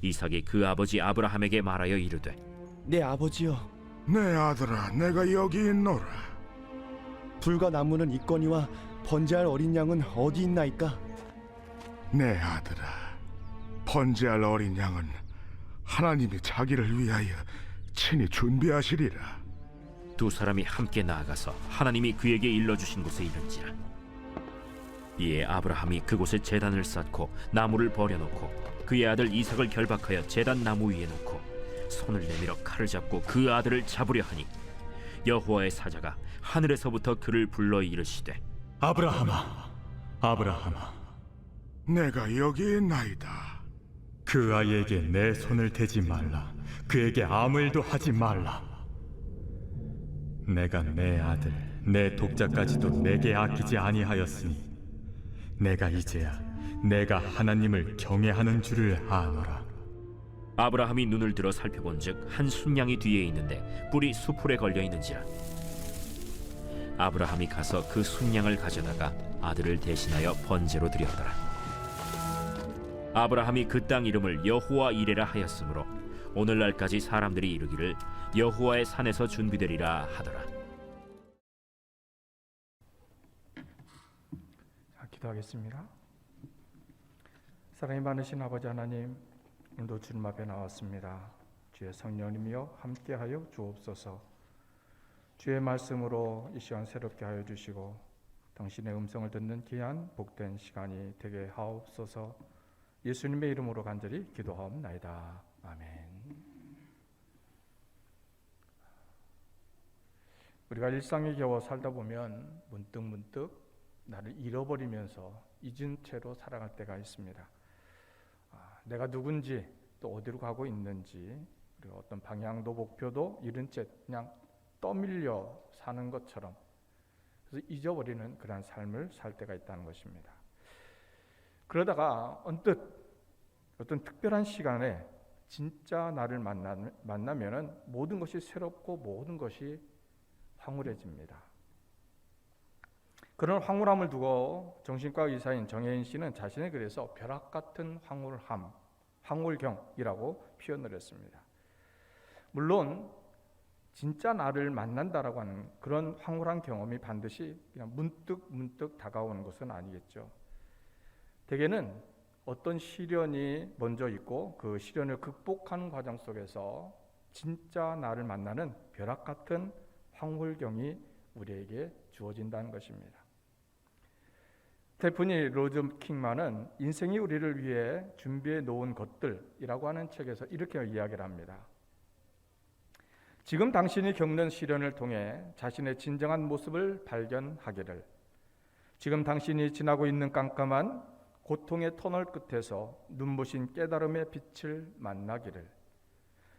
이삭이 그 아버지 아브라함에게 말하여 이르되 내 아버지여, 내 아들아, 내가 여기 있노라. 불과 나무는 있거니와 번제할 어린 양은 어디 있나이까? 내 아들아, 번제할 어린 양은 하나님이 자기를 위하여 친히 준비하시리라. 두 사람이 함께 나아가서 하나님이 그에게 일러주신 곳에 이른지라. 이에 아브라함이 그곳에 제단을 쌓고 나무를 버려놓고 그의 아들 이삭을 결박하여 제단 나무 위에 놓고 손을 내밀어 칼을 잡고 그 아들을 잡으려 하니 여호와의 사자가 하늘에서부터 그를 불러 이르시되 아브라함아, 아브라함아. 내가 여기 있나이다. 그 아이에게 내 손을 대지 말라. 그에게 아무 일도 하지 말라. 내가 내 아들, 내 독자까지도 내게 아끼지 아니하였으니 내가 이제야 내가 하나님을 경외하는 줄을 아노라. 아브라함이 눈을 들어 살펴본즉 한 순양이 뒤에 있는데 뿔이 수풀에 걸려 있는지라. 아브라함이 가서 그 순양을 가져다가 아들을 대신하여 번제로 드렸더라. 아브라함이 그 땅 이름을 여호와 이레라 하였으므로 오늘날까지 사람들이 이르기를 여호와의 산에서 준비되리라 하더라. 자, 기도하겠습니다. 사랑이 많으신 아버지 하나님, 오늘도 주님 앞에 나왔습니다. 주의 성령님이여 함께하여 주옵소서. 주의 말씀으로 이 시간 새롭게 하여 주시고 당신의 음성을 듣는 귀한 복된 시간이 되게 하옵소서. 예수님의 이름으로 간절히 기도하옵나이다. 아멘. 우리가 일상에 겨워 살다 보면 문득 나를 잃어버리면서 잊은 채로 살아갈 때가 있습니다. 내가 누군지 또 어디로 가고 있는지 그리고 어떤 방향도 목표도 잃은 채 그냥 떠밀려 사는 것처럼 그래서 잊어버리는 그런 삶을 살 때가 있다는 것입니다. 그러다가 언뜻 어떤 특별한 시간에 진짜 나를 만나면은 모든 것이 새롭고 모든 것이 황홀해집니다. 그런 황홀함을 두고 정신과 의사인 정혜인 씨는 자신의 글에서 벼락 같은 황홀함, 황홀경이라고 표현을 했습니다. 물론 진짜 나를 만난다라고 하는 그런 황홀한 경험이 반드시 그냥 문득 다가오는 것은 아니겠죠. 대개는 어떤 시련이 먼저 있고 그 시련을 극복하는 과정 속에서 진짜 나를 만나는 벼락 같은 황홀경이 우리에게 주어진다는 것입니다. 스테프니 로즈 킹만은 인생이 우리를 위해 준비해 놓은 것들이라고 하는 책에서 이렇게 이야기를 합니다. 지금 당신이 겪는 시련을 통해 자신의 진정한 모습을 발견하기를, 지금 당신이 지나고 있는 깜깜한 고통의 터널 끝에서 눈부신 깨달음의 빛을 만나기를,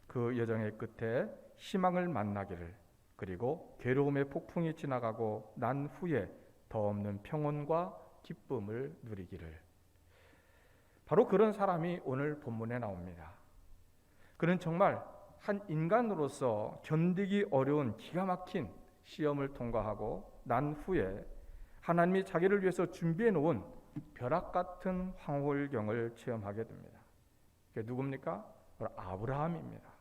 그 여정의 끝에 희망을 만나기를, 그리고 괴로움의 폭풍이 지나가고 난 후에 더 없는 평온과 기쁨을 누리기를. 바로 그런 사람이 오늘 본문에 나옵니다. 그는 정말 한 인간으로서 견디기 어려운 기가 막힌 시험을 통과하고 난 후에 하나님이 자기를 위해서 준비해 놓은 벼락 같은 황홀경을 체험하게 됩니다. 그게 누굽니까? 바로 아브라함입니다.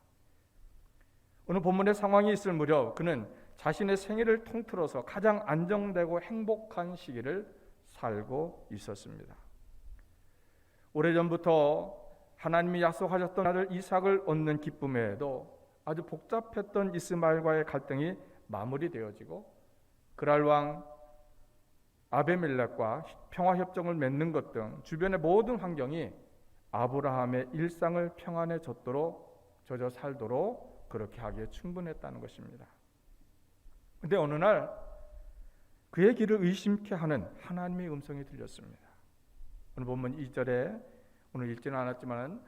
오늘 본문의 상황이 있을 무렵 그는 자신의 생애를 통틀어서 가장 안정되고 행복한 시기를 살고 있었습니다. 오래전부터 하나님이 약속하셨던 아들 이삭을 얻는 기쁨에도 아주 복잡했던 이스마엘과의 갈등이 마무리되어지고 그랄 왕 아베멜렉과 평화협정을 맺는 것 등 주변의 모든 환경이 아브라함의 일상을 평안에 젖어 살도록 그렇게 하기에 충분했다는 것입니다. 그런데 어느 날 그의 길을 의심케 하는 하나님의 음성이 들렸습니다. 오늘 본문 2절에, 오늘 읽지는 않았지만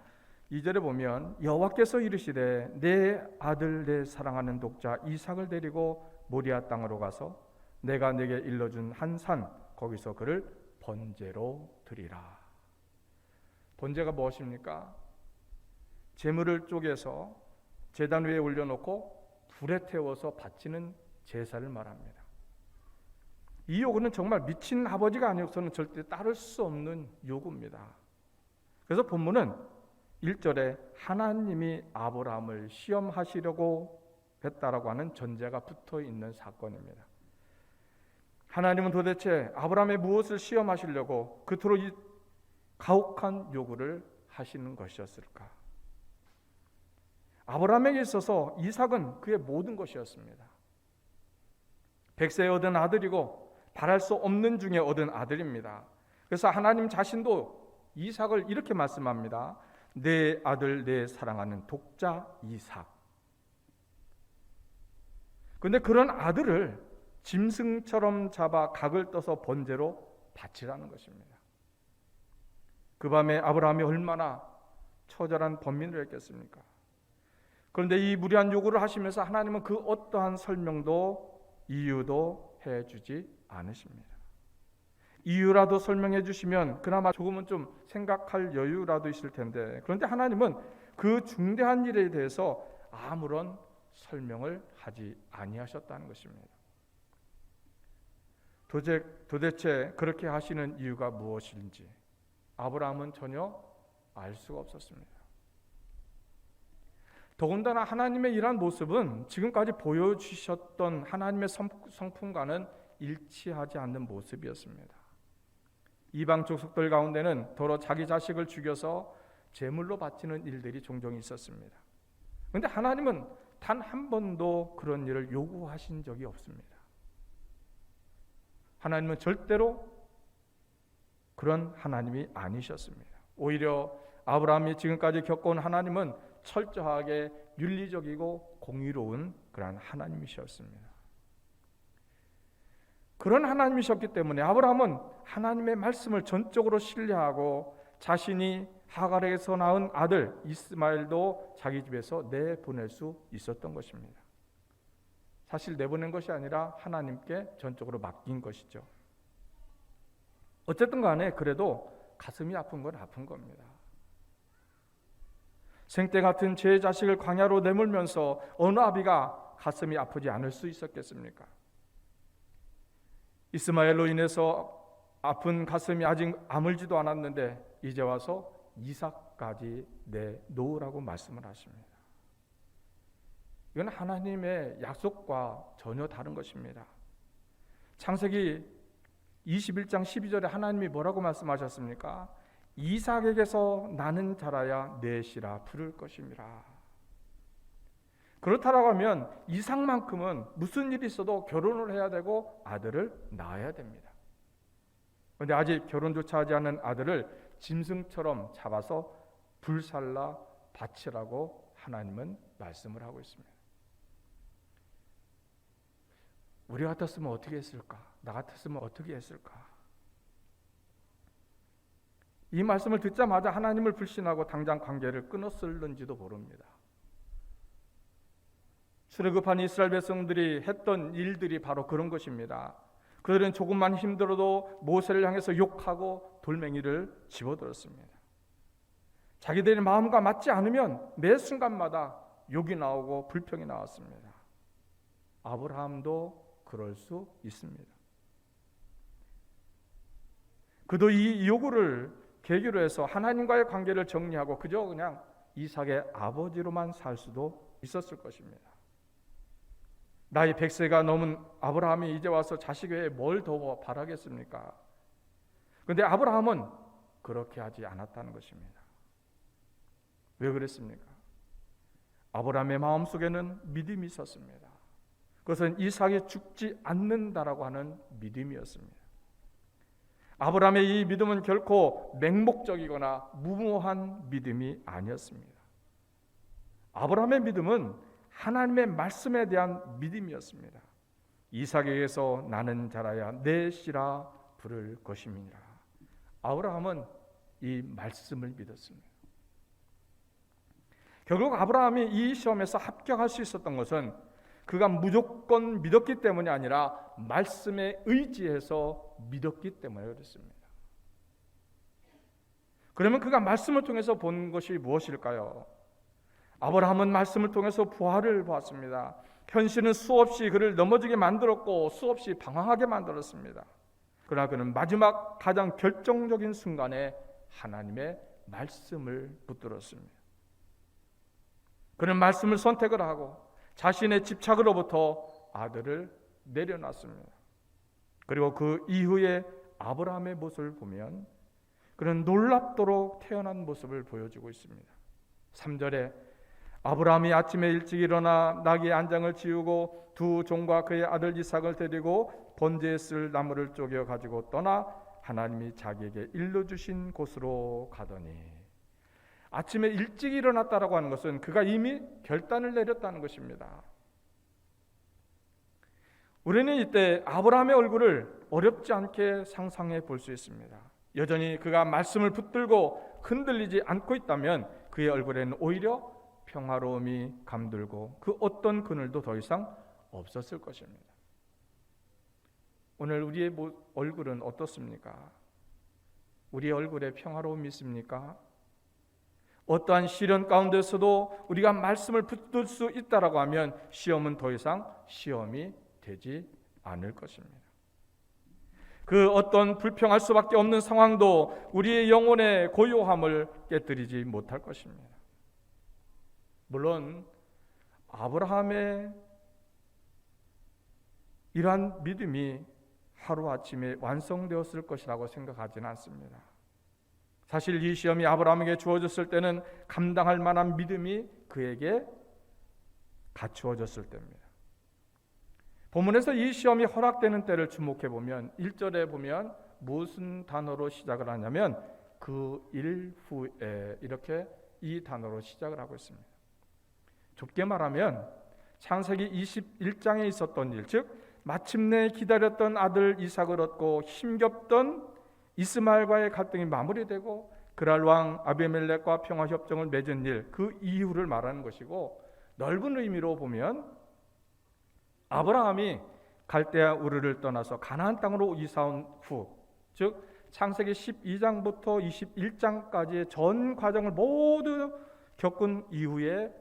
2절에 보면 여호와께서 이르시되 내 아들 내 사랑하는 독자 이삭을 데리고 모리아 땅으로 가서 내가 네게 일러준 한 산 거기서 그를 번제로 드리라. 번제가 무엇입니까? 제물을 쪼개서 제단 위에 올려놓고 불에 태워서 바치는 제사를 말합니다. 이 요구는 정말 미친 아버지가 아니어서는 절대 따를 수 없는 요구입니다. 그래서 본문은 1절에 하나님이 아브라함을 시험하시려고 했다라고 하는 전제가 붙어 있는 사건입니다. 하나님은 도대체 아브라함의 무엇을 시험하시려고 그토록 이 가혹한 요구를 하시는 것이었을까? 아브라함에게 있어서 이삭은 그의 모든 것이었습니다. 백세에 얻은 아들이고 바랄 수 없는 중에 얻은 아들입니다. 그래서 하나님 자신도 이삭을 이렇게 말씀합니다. 내 아들, 내 사랑하는 독자 이삭. 그런데 그런 아들을 짐승처럼 잡아 각을 떠서 번제로 바치라는 것입니다. 그 밤에 아브라함이 얼마나 처절한 번민을 했겠습니까? 그런데 이 무리한 요구를 하시면서 하나님은 그 어떠한 설명도 이유도 해주지 않으십니다. 이유라도 설명해 주시면 그나마 조금은 좀 생각할 여유라도 있을 텐데, 그런데 하나님은 그 중대한 일에 대해서 아무런 설명을 하지 아니하셨다는 것입니다. 도대체 그렇게 하시는 이유가 무엇인지 아브라함은 전혀 알 수가 없었습니다. 더군다나 하나님의 이러한 모습은 지금까지 보여주셨던 하나님의 성품과는 일치하지 않는 모습이었습니다. 이방 족속들 가운데는 더러 자기 자식을 죽여서 제물로 바치는 일들이 종종 있었습니다. 그런데 하나님은 단 한 번도 그런 일을 요구하신 적이 없습니다. 하나님은 절대로 그런 하나님이 아니셨습니다. 오히려 아브라함이 지금까지 겪어온 하나님은 철저하게 윤리적이고 공의로운 그러한 하나님이셨습니다. 그런 하나님이셨기 때문에 아브라함은 하나님의 말씀을 전적으로 신뢰하고 자신이 하갈에게서 낳은 아들 이스마엘도 자기 집에서 내보낼 수 있었던 것입니다. 사실 내보낸 것이 아니라 하나님께 전적으로 맡긴 것이죠. 어쨌든 간에 그래도 가슴이 아픈 건 아픈 겁니다. 생때 같은 제 자식을 광야로 내몰면서 어느 아비가 가슴이 아프지 않을 수 있었겠습니까? 이스마엘로 인해서 아픈 가슴이 아직 아물지도 않았는데 이제 와서 이삭까지 내놓으라고 말씀을 하십니다. 이건 하나님의 약속과 전혀 다른 것입니다. 창세기 21장 12절에 하나님이 뭐라고 말씀하셨습니까? 이삭에게서 나는 자라야 넷이라 부를 것임이라. 그렇다라고 하면 이삭만큼은 무슨 일이 있어도 결혼을 해야 되고 아들을 낳아야 됩니다. 그런데 아직 결혼조차 하지 않은 아들을 짐승처럼 잡아서 불살라 바치라고 하나님은 말씀을 하고 있습니다. 우리 같았으면 어떻게 했을까? 나 같았으면 어떻게 했을까? 이 말씀을 듣자마자 하나님을 불신하고 당장 관계를 끊었을는지도 모릅니다. 출애굽한 이스라엘 백성들이 했던 일들이 바로 그런 것입니다. 그들은 조금만 힘들어도 모세를 향해서 욕하고 돌멩이를 집어들었습니다. 자기들의 마음과 맞지 않으면 매 순간마다 욕이 나오고 불평이 나왔습니다. 아브라함도 그럴 수 있습니다. 그도 이 요구를 계기로 해서 하나님과의 관계를 정리하고 그저 그냥 이삭의 아버지로만 살 수도 있었을 것입니다. 나이 100세가 넘은 아브라함이 이제 와서 자식 외에 뭘 더 바라겠습니까? 그런데 아브라함은 그렇게 하지 않았다는 것입니다. 왜 그랬습니까? 아브라함의 마음속에는 믿음이 있었습니다. 그것은 이삭이 죽지 않는다라고 하는 믿음이었습니다. 아브라함의 이 믿음은 결코 맹목적이거나 무모한 믿음이 아니었습니다. 아브라함의 믿음은 하나님의 말씀에 대한 믿음이었습니다. 이삭에게서 나는 자라야 내 씨라 부를 것임이니라. 아브라함은 이 말씀을 믿었습니다. 결국 아브라함이 이 시험에서 합격할 수 있었던 것은 그가 무조건 믿었기 때문이 아니라 말씀에 의지해서 믿었기 때문에 그렇습니다. 그러면 그가 말씀을 통해서 본 것이 무엇일까요? 아브라함은 말씀을 통해서 부활을 보았습니다. 현실은 수없이 그를 넘어지게 만들었고 수없이 방황하게 만들었습니다. 그러나 그는 마지막 가장 결정적인 순간에 하나님의 말씀을 붙들었습니다. 그는 말씀을 선택을 하고 자신의 집착으로부터 아들을 내려놨습니다. 그리고 그 이후에 아브라함의 모습을 보면 그는 놀랍도록 태어난 모습을 보여주고 있습니다. 3절에 아브라함이 아침에 일찍 일어나 나귀의 안장을 지우고 두 종과 그의 아들 이삭을 데리고 번제에 쓸 나무를 쪼개 가지고 떠나 하나님이 자기에게 일러주신 곳으로 가더니, 아침에 일찍 일어났다라고 하는 것은 그가 이미 결단을 내렸다는 것입니다. 우리는 이때 아브라함의 얼굴을 어렵지 않게 상상해 볼 수 있습니다. 여전히 그가 말씀을 붙들고 흔들리지 않고 있다면 그의 얼굴에는 오히려 평화로움이 감돌고 그 어떤 그늘도 더 이상 없었을 것입니다. 오늘 우리의 얼굴은 어떻습니까? 우리의 얼굴에 평화로움이 있습니까? 어떠한 시련 가운데서도 우리가 말씀을 붙들 수 있다라고 하면 시험은 더 이상 시험이 되지 않을 것입니다. 그 어떤 불평할 수밖에 없는 상황도 우리의 영혼의 고요함을 깨뜨리지 못할 것입니다. 물론 아브라함의 이러한 믿음이 하루아침에 완성되었을 것이라고 생각하지는 않습니다. 사실 이 시험이 아브라함에게 주어졌을 때는 감당할 만한 믿음이 그에게 갖추어졌을 때입니다. 본문에서 이 시험이 허락되는 때를 주목해 보면 1절에 보면 무슨 단어로 시작을 하냐면 그 일 후에, 이렇게 이 단어로 시작을 하고 있습니다. 좁게 말하면 창세기 21장에 있었던 일, 즉 마침내 기다렸던 아들 이삭을 얻고 힘겹던 이스마엘과의 갈등이 마무리되고 그랄 왕 아비멜렉과 평화협정을 맺은 일, 그 이후를 말하는 것이고, 넓은 의미로 보면 아브라함이 갈대아 우르를 떠나서 가나안 땅으로 이사온 후, 즉 창세기 12장부터 21장까지의 전 과정을 모두 겪은 이후에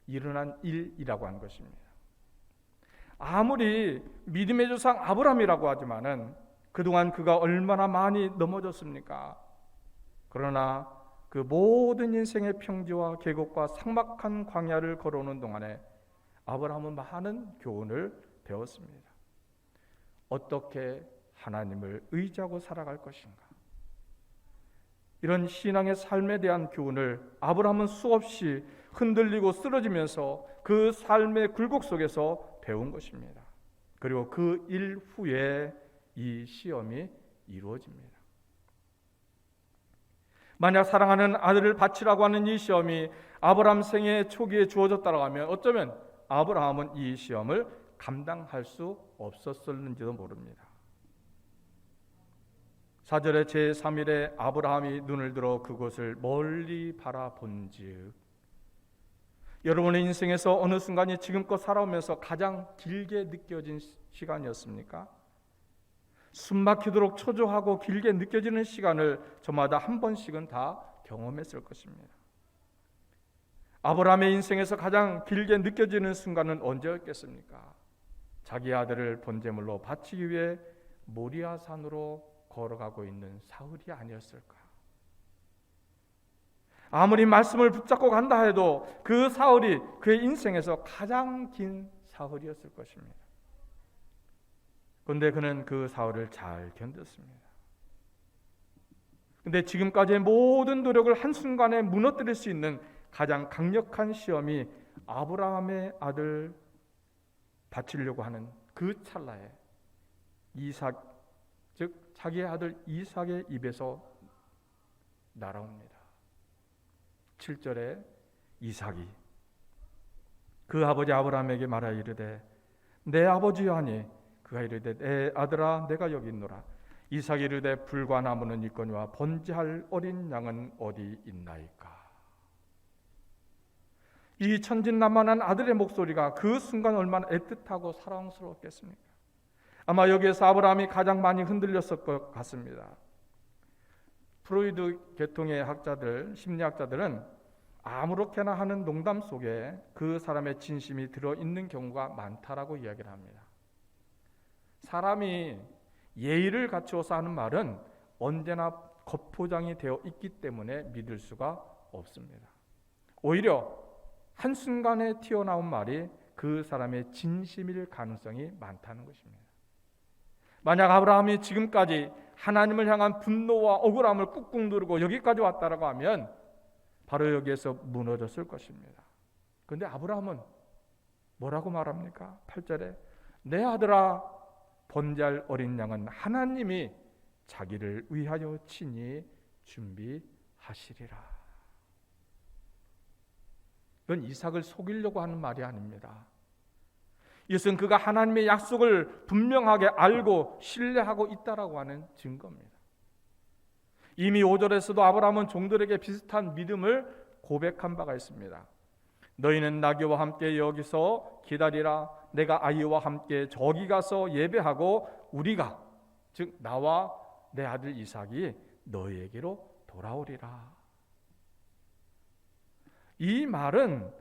일어난 일이라고 하는 것입니다. 아무리 믿음의 조상 아브라함이라고 하지만은 그동안 그가 얼마나 많이 넘어졌습니까? 그러나 그 모든 인생의 평지와 계곡과 삭막한 광야를 걸어오는 동안에 아브라함은 많은 교훈을 배웠습니다. 어떻게 하나님을 의지하고 살아갈 것인가? 이런 신앙의 삶에 대한 교훈을 아브라함은 수없이 흔들리고 쓰러지면서 그 삶의 굴곡 속에서 배운 것입니다. 그리고 그 일 후에 이 시험이 이루어집니다. 만약 사랑하는 아들을 바치라고 하는 이 시험이 아브라함 생애 초기에 주어졌다고 하면 어쩌면 아브라함은 이 시험을 감당할 수 없었을는지도 모릅니다. 4절의 제3일에 아브라함이 눈을 들어 그곳을 멀리 바라본즉, 여러분의 인생에서 어느 순간이 지금껏 살아오면서 가장 길게 느껴진 시간이었습니까? 숨막히도록 초조하고 길게 느껴지는 시간을 저마다 한 번씩은 다 경험했을 것입니다. 아브라함의 인생에서 가장 길게 느껴지는 순간은 언제였겠습니까? 자기 아들을 번제물로 바치기 위해 모리아 산으로 걸어가고 있는 사울이 아니었을까? 아무리 말씀을 붙잡고 간다 해도 그 사울이 그의 인생에서 가장 긴 사울이었을 것입니다. 그런데 그는 그 사울을 잘 견뎠습니다. 그런데 지금까지의 모든 노력을 한순간에 무너뜨릴 수 있는 가장 강력한 시험이 아브라함의 아들 바치려고 하는 그 찰나에 이삭, 즉 자기의 아들 이삭의 입에서 날아옵니다. 7절에 이삭이 그 아버지 아브라함에게 말하여 이르되 내 아버지여 하니 그가 이르되 내 아들아 내가 여기 있노라. 이삭이 이르되 불과 나무는 있거니와 번제할 어린 양은 어디 있나이까. 이 천진난만한 아들의 목소리가 그 순간 얼마나 애틋하고 사랑스러웠겠습니까? 아마 여기에서 아브라함이 가장 많이 흔들렸을 것 같습니다. 프로이드 계통의 학자들, 심리학자들은 아무렇게나 하는 농담 속에 그 사람의 진심이 들어있는 경우가 많다라고 이야기를 합니다. 사람이 예의를 갖추어서 하는 말은 언제나 겉포장이 되어 있기 때문에 믿을 수가 없습니다. 오히려 한순간에 튀어나온 말이 그 사람의 진심일 가능성이 많다는 것입니다. 만약 아브라함이 지금까지 하나님을 향한 분노와 억울함을 꾹꾹 누르고 여기까지 왔다라고 하면 바로 여기에서 무너졌을 것입니다. 그런데 아브라함은 뭐라고 말합니까? 8절에 내 아들아, 번제할 어린 양은 하나님이 자기를 위하여 친히 준비하시리라. 이건 이삭을 속이려고 하는 말이 아닙니다. 이것은 그가 하나님의 약속을 분명하게 알고 신뢰하고 있다라고 하는 증거입니다. 이미 5절에서도 아브라함은 종들에게 비슷한 믿음을 고백한 바가 있습니다. 너희는 나귀와 함께 여기서 기다리라. 내가 아이와 함께 저기 가서 예배하고 우리가, 즉 나와 내 아들 이삭이 너희에게로 돌아오리라. 이 말은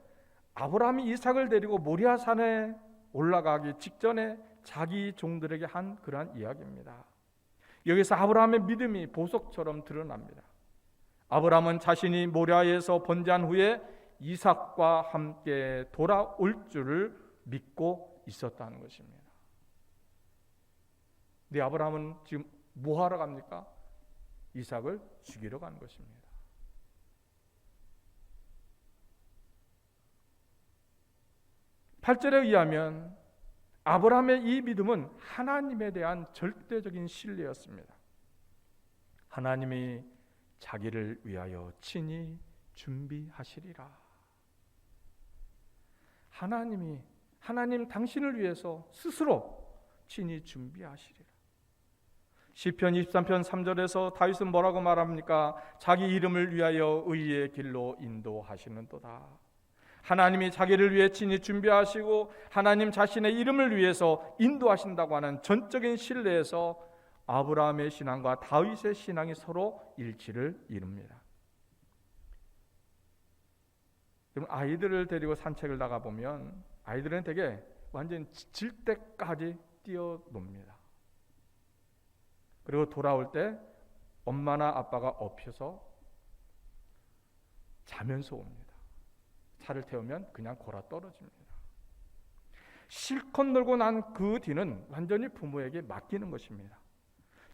아브라함이 이삭을 데리고 모리아산에 올라가기 직전에 자기 종들에게 한 그러한 이야기입니다. 여기서 아브라함의 믿음이 보석처럼 드러납니다. 아브라함은 자신이 모리아에서 번제한 후에 이삭과 함께 돌아올 줄을 믿고 있었다는 것입니다. 근데 아브라함은 지금 뭐 하러 갑니까? 이삭을 죽이러 가는 것입니다. (8절에) 의하면 아브라함의 이 믿음은 하나님에 대한 절대적인 신뢰였습니다. 하나님이 자기를 위하여 친히 준비하시리라. 하나님 당신을 위해서 스스로 친히 준비하시리라. 시편 23편 3절에서 다윗은 뭐라고 말합니까? 자기 이름을 위하여 의의 길로 인도하시는도다. 하나님이 자기를 위해 친히 준비하시고 하나님 자신의 이름을 위해서 인도하신다고 하는 전적인 신뢰에서 아브라함의 신앙과 다윗의 신앙이 서로 일치를 이룹니다. 아이들을 데리고 산책을 나가보면 아이들은 되게 완전 지칠 때까지 뛰어놉니다. 그리고 돌아올 때 엄마나 아빠가 엎혀서 자면서 옵니다. 차를 태우면 그냥 골아 떨어집니다. 실컷 놀고 난 그 뒤는 완전히 부모에게 맡기는 것입니다.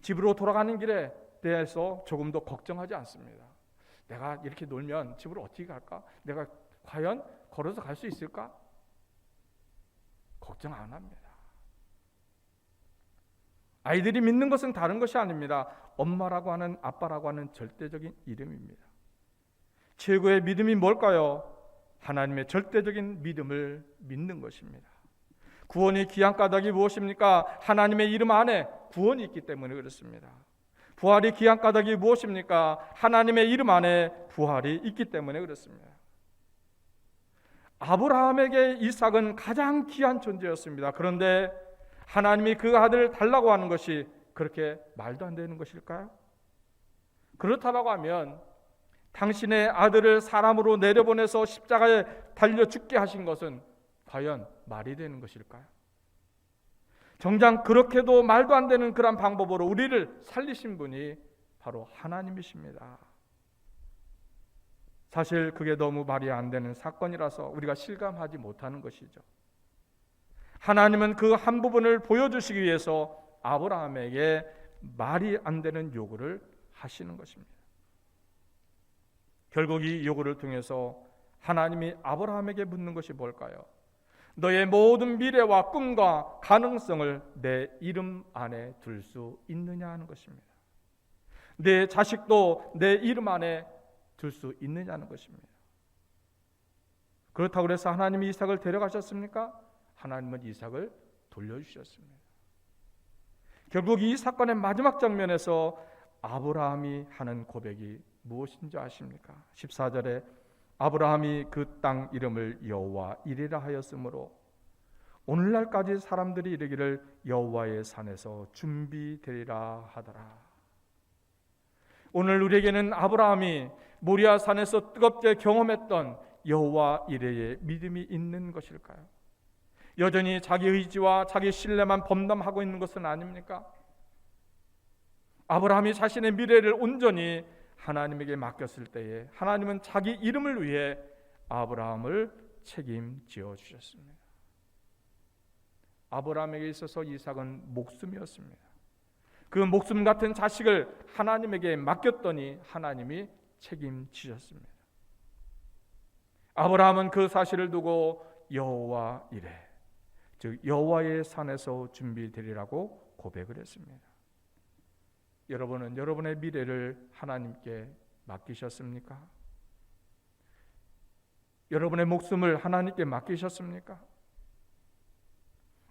집으로 돌아가는 길에 대해서 조금도 걱정하지 않습니다. 내가 이렇게 놀면 집으로 어떻게 갈까? 내가 과연 걸어서 갈 수 있을까? 걱정 안 합니다. 아이들이 믿는 것은 다른 것이 아닙니다. 엄마라고 하는, 아빠라고 하는 절대적인 이름입니다. 최고의 믿음이 뭘까요? 하나님의 절대적인 믿음을 믿는 것입니다. 구원이 귀한 까닭이 무엇입니까? 하나님의 이름 안에 구원이 있기 때문에 그렇습니다. 부활이 귀한 까닭이 무엇입니까? 하나님의 이름 안에 부활이 있기 때문에 그렇습니다. 아브라함에게 이삭은 가장 귀한 존재였습니다. 그런데 하나님이 그 아들을 달라고 하는 것이 그렇게 말도 안 되는 것일까요? 그렇다고 하면 당신의 아들을 사람으로 내려보내서 십자가에 달려 죽게 하신 것은 과연 말이 되는 것일까요? 정작 그렇게도 말도 안 되는 그런 방법으로 우리를 살리신 분이 바로 하나님이십니다. 사실 그게 너무 말이 안 되는 사건이라서 우리가 실감하지 못하는 것이죠. 하나님은 그 한 부분을 보여주시기 위해서 아브라함에게 말이 안 되는 요구를 하시는 것입니다. 결국 이 요구를 통해서 하나님이 아브라함에게 묻는 것이 뭘까요? 너의 모든 미래와 꿈과 가능성을 내 이름 안에 둘 수 있느냐 하는 것입니다. 내 자식도 내 이름 안에 둘 수 있느냐는 것입니다. 그렇다고 해서 하나님이 이삭을 데려가셨습니까? 하나님은 이삭을 돌려주셨습니다. 결국 이 사건의 마지막 장면에서 아브라함이 하는 고백이 무엇인지 아십니까? 14절에 아브라함이 그 땅 이름을 여호와 이레라 하였으므로 오늘날까지 사람들이 이르기를 여호와의 산에서 준비되리라 하더라. 오늘 우리에게는 아브라함이 모리아 산에서 뜨겁게 경험했던 여호와 이레의 믿음이 있는 것일까요? 여전히 자기 의지와 자기 신뢰만 범람하고 있는 것은 아닙니까? 아브라함이 자신의 미래를 온전히 하나님에게 맡겼을 때에 하나님은 자기 이름을 위해 아브라함을 책임지어 주셨습니다. 아브라함에게 있어서 이삭은 목숨이었습니다. 그 목숨 같은 자식을 하나님에게 맡겼더니 하나님이 책임지셨습니다. 아브라함은 그 사실을 두고 여호와 이레, 즉 여호와의 산에서 준비되리라고 고백을 했습니다. 여러분은 여러분의 미래를 하나님께 맡기셨습니까? 여러분의 목숨을 하나님께 맡기셨습니까?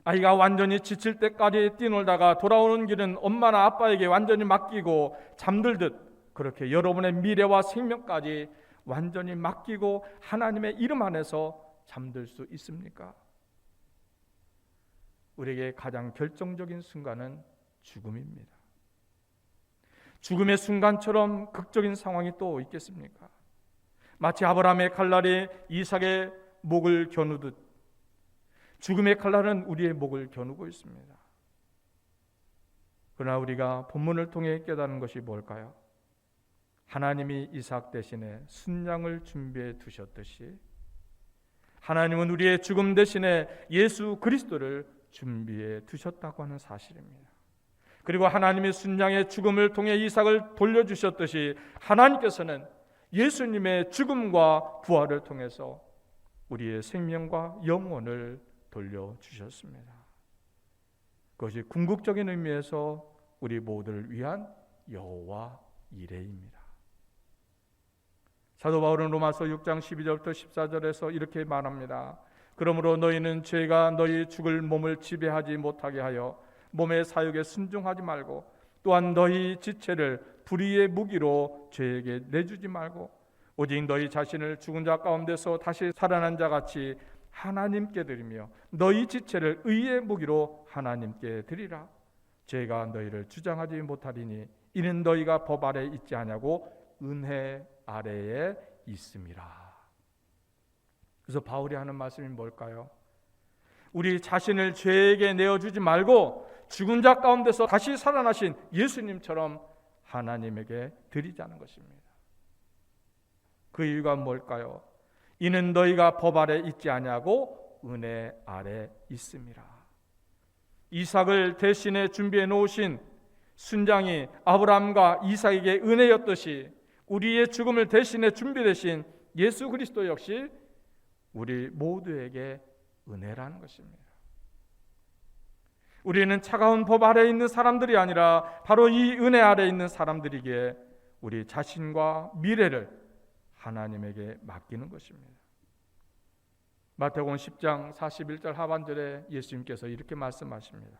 아이가 완전히 지칠 때까지 뛰놀다가 돌아오는 길은 엄마나 아빠에게 완전히 맡기고 잠들듯 그렇게 여러분의 미래와 생명까지 완전히 맡기고 하나님의 이름 안에서 잠들 수 있습니까? 우리에게 가장 결정적인 순간은 죽음입니다. 죽음의 순간처럼 극적인 상황이 또 있겠습니까? 마치 아브라함의 칼날이 이삭의 목을 겨누듯 죽음의 칼날은 우리의 목을 겨누고 있습니다. 그러나 우리가 본문을 통해 깨닫는 것이 뭘까요? 하나님이 이삭 대신에 순양을 준비해 두셨듯이 하나님은 우리의 죽음 대신에 예수 그리스도를 준비해 두셨다고 하는 사실입니다. 그리고 하나님이 순양의 죽음을 통해 이삭을 돌려주셨듯이 하나님께서는 예수님의 죽음과 부활을 통해서 우리의 생명과 영혼을 돌려주셨습니다. 그것이 궁극적인 의미에서 우리 모두를 위한 여호와 이레입니다. 사도 바울은 로마서 6장 12절부터 14절에서 이렇게 말합니다. 그러므로 너희는 죄가 너희 죽을 몸을 지배하지 못하게 하여 몸의 사욕에 순종하지 말고 또한 너희 지체를 불의의 무기로 죄에게 내주지 말고 오직 너희 자신을 죽은 자 가운데서 다시 살아난 자 같이 하나님께 드리며 너희 지체를 의의 무기로 하나님께 드리라. 죄가 너희를 주장하지 못하리니 이는 너희가 법 아래 있지 아니하고 은혜 아래에 있음이라. 그래서 바울이 하는 말씀이 뭘까요? 우리 자신을 죄에게 내어주지 말고 죽은 자 가운데서 다시 살아나신 예수님처럼 하나님에게 드리자는 것입니다. 그 이유가 뭘까요? 이는 너희가 법 아래 있지 아니하고 은혜 아래 있음이라. 이삭을 대신에 준비해 놓으신 순장이 아브라함과 이삭에게 은혜였듯이 우리의 죽음을 대신해 준비되신 예수 그리스도 역시 우리 모두에게 은혜라는 것입니다. 우리는 차가운 법 아래에 있는 사람들이 아니라 바로 이 은혜 아래에 있는 사람들이기에 우리 자신과 미래를 하나님에게 맡기는 것입니다. 마태복음 10장 41절 하반절에 예수님께서 이렇게 말씀하십니다.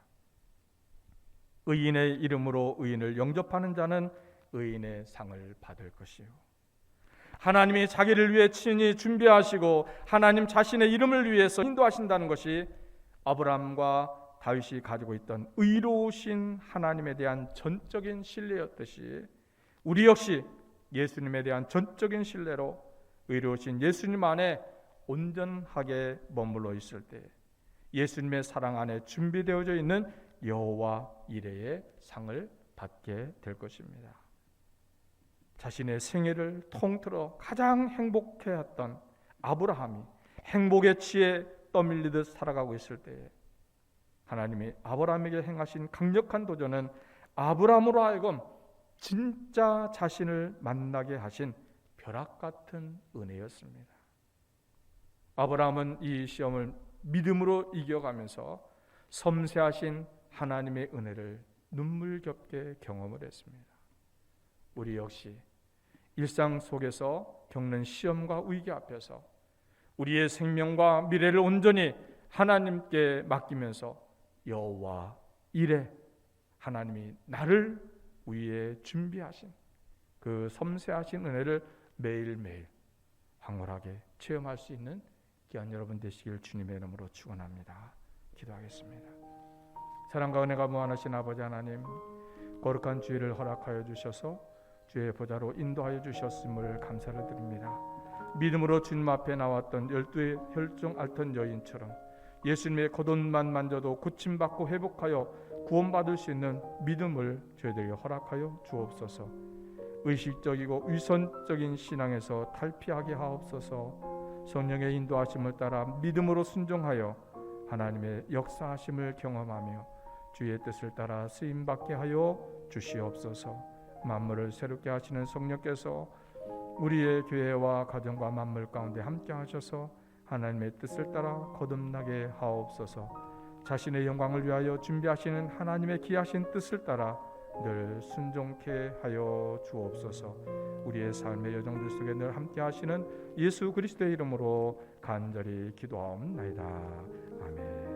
의인의 이름으로 의인을 영접하는 자는 의인의 상을 받을 것이요. 하나님이 자기를 위해 친히 준비하시고 하나님 자신의 이름을 위해서 인도하신다는 것이 아브라함과 다윗이 가지고 있던 의로우신 하나님에 대한 전적인 신뢰였듯이 우리 역시 예수님에 대한 전적인 신뢰로 의로우신 예수님 안에 온전하게 머물러 있을 때 예수님의 사랑 안에 준비되어져 있는 여호와 이레의 상을 받게 될 것입니다. 자신의 생애를 통틀어 가장 행복해했던 아브라함이 행복에 취해 떠밀리듯 살아가고 있을 때에 하나님이 아브라함에게 행하신 강력한 도전은 아브라함으로 하여금 진짜 자신을 만나게 하신 벼락 같은 은혜였습니다. 아브라함은 이 시험을 믿음으로 이겨가면서 섬세하신 하나님의 은혜를 눈물겹게 경험을 했습니다. 우리 역시 일상 속에서 겪는 시험과 위기 앞에서 우리의 생명과 미래를 온전히 하나님께 맡기면서 여호와 이레, 하나님이 나를 위해 준비하신 그 섬세하신 은혜를 매일매일 황홀하게 체험할 수 있는 귀한 여러분 되시길 주님의 이름으로 축원합니다. 기도하겠습니다. 사랑과 은혜가 무한하신 아버지 하나님, 거룩한 주일을 허락하여 주셔서 주의 보좌로 인도하여 주셨음을 감사를 드립니다. 믿음으로 주님 앞에 나왔던 12혈중 앓던 여인처럼 예수님의 겉옷만 만져도 고침받고 회복하여 구원받을 수 있는 믿음을 저희들에게 허락하여 주옵소서. 의식적이고 위선적인 신앙에서 탈피하게 하옵소서. 성령의 인도하심을 따라 믿음으로 순종하여 하나님의 역사하심을 경험하며 주의 뜻을 따라 쓰임받게 하여 주시옵소서. 만물을 새롭게 하시는 성령께서 우리의 교회와 가정과 만물 가운데 함께 하셔서 하나님의 뜻을 따라 거듭나게 하옵소서. 자신의 영광을 위하여 준비하시는 하나님의 기하신 뜻을 따라 늘 순종케 하여 주옵소서. 우리의 삶의 여정들 속에 늘 함께 하시는 예수 그리스도의 이름으로 간절히 기도하옵나이다. 아멘.